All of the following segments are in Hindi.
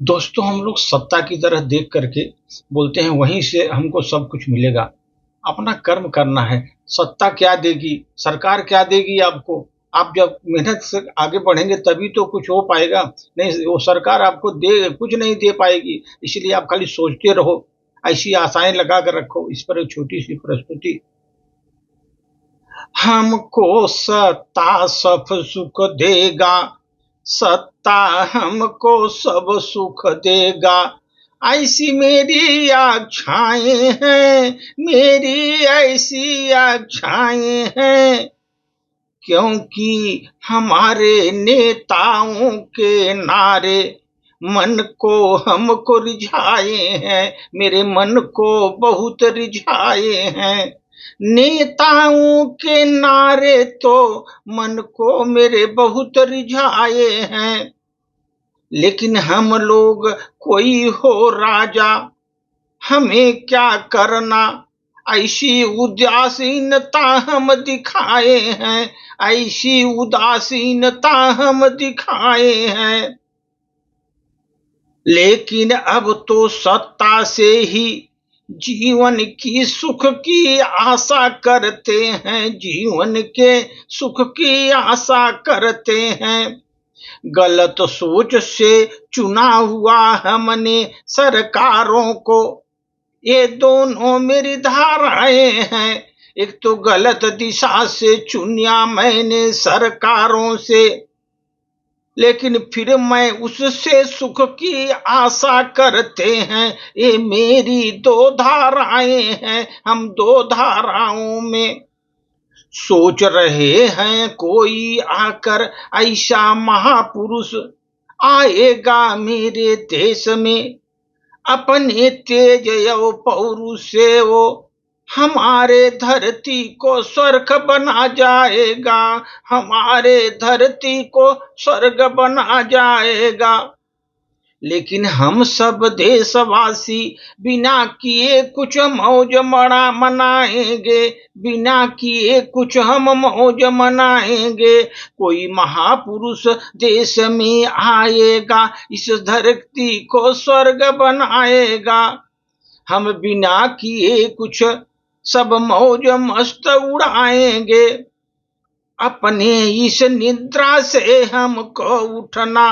दोस्तों, हम लोग सत्ता की तरह देख करके बोलते हैं वहीं से हमको सब कुछ मिलेगा। अपना कर्म करना है। सत्ता क्या देगी, सरकार क्या देगी आपको? आप जब मेहनत से आगे बढ़ेंगे तभी तो कुछ हो पाएगा। नहीं, वो सरकार आपको दे कुछ नहीं दे पाएगी। इसलिए आप खाली सोचते रहो, ऐसी आशाएं लगा कर रखो। इस पर एक छोटी सी प्रस्तुति। हमको सत्ता सब सुख देगा, सत्ता हमको सब सुख देगा, ऐसी मेरी आशाएं हैं, मेरी ऐसी आशाएं हैं। क्योंकि हमारे नेताओं के नारे मन को हमको रिझाए हैं, मेरे मन को बहुत रिझाए हैं। नेताओं के नारे तो मन को मेरे बहुत रिझाए हैं। लेकिन हम लोग, कोई हो राजा, हमें क्या करना? ऐसी उदासीनता हम दिखाए हैं, ऐसी उदासीनता हम दिखाए हैं। लेकिन अब तो सत्ता से ही जीवन की सुख की आशा करते हैं, जीवन के सुख की आशा करते हैं। गलत सोच से चुना हुआ हमने सरकारों को, ये दोनों मेरी धाराएं हैं। एक तो गलत दिशा से चुनिया मैंने सरकारों से, लेकिन फिर मैं उससे सुख की आशा करते हैं। ये मेरी दो धाराएं हैं, हम दो धाराओं में सोच रहे हैं कोई आकर ऐसा महापुरुष आएगा मेरे देश में। अपने तेज यो पौरुष से वो हमारे धरती को स्वर्ग बना जाएगा, हमारे धरती को स्वर्ग बना जाएगा। लेकिन हम सब देशवासी बिना किए कुछ मौज मना मनाएंगे, बिना किए कुछ हम मौज मनाएंगे। कोई महापुरुष देश में आएगा, इस धरती को स्वर्ग बनाएगा। हम बिना किए कुछ सब मौज मस्त उड़ाएंगे। अपने इस निद्रा से हमको उठना,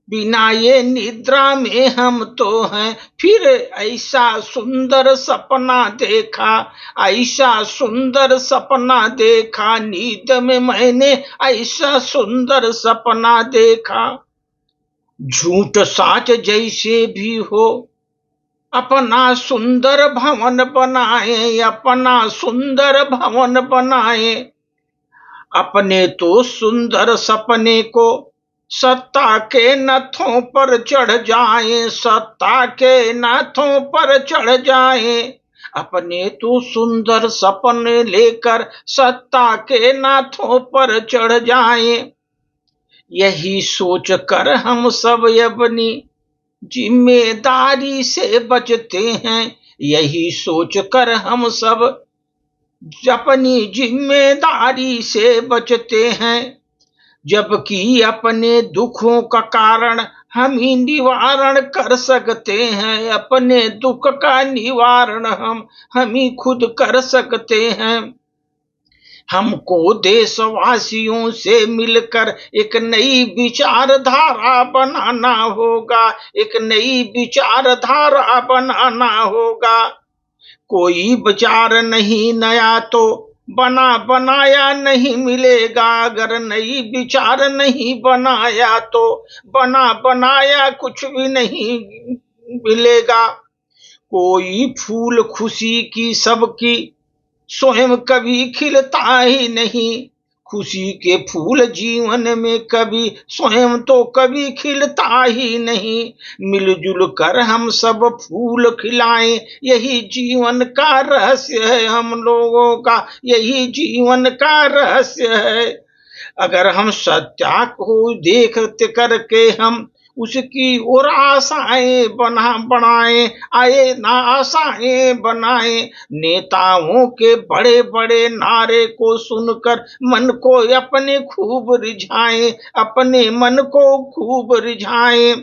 बिना ये निद्रा में हम तो हैं। फिर ऐसा सुंदर सपना देखा, ऐसा सुंदर सपना देखा, नींद में मैंने ऐसा सुंदर सपना देखा। झूठ साच जैसे भी हो, अपना सुंदर भवन बनाए, अपना सुंदर भवन बनाए। अपने तो सुंदर सपने को सत्ता के नथों पर चढ़ जाए, सत्ता के नथों पर चढ़ जाए। अपने तो सुंदर सपने लेकर सत्ता के नाथों पर चढ़ जाए। यही सोच कर हम सब अपनी जिम्मेदारी से बचते हैं, यही सोच कर हम सब अपनी जिम्मेदारी से बचते हैं। जबकि अपने दुखों का कारण हम ही निवारण कर सकते हैं, अपने दुख का निवारण हम ही खुद कर सकते हैं। हमको देशवासियों से मिलकर एक नई विचारधारा बनाना होगा, एक नई विचारधारा बनाना होगा। कोई विचार नहीं नया तो बना बनाया नहीं मिलेगा, अगर नई विचार नहीं बनाया तो बना बनाया कुछ भी नहीं मिलेगा। कोई फूल खुशी की सबकी स्वयं कभी खिलता ही नहीं, खुशी के फूल जीवन में कभी स्वयं तो कभी खिलता ही नहीं। मिलजुल कर हम सब फूल खिलाएं, यही जीवन का रहस्य है हम लोगों का, यही जीवन का रहस्य है। अगर हम सत्या को देखते करके हम उसकी ओर आशाएं बनाए, आए ना आशाएं बनाए। नेताओं के बड़े बड़े नारे को सुनकर मन को अपने खूब रिझाएं, अपने मन को खूब रिझाएं।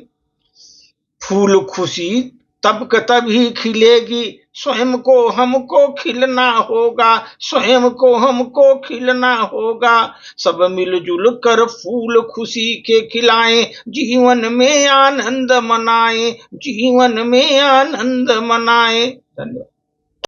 फूल खुशी तब का तभी खिलेगी, स्वयं को हमको खिलना होगा, स्वयं को हमको खिलना होगा। सब मिलजुल कर फूल खुशी के खिलाएं, जीवन में आनंद मनाएं, जीवन में आनंद मनाएं। धन्यवाद।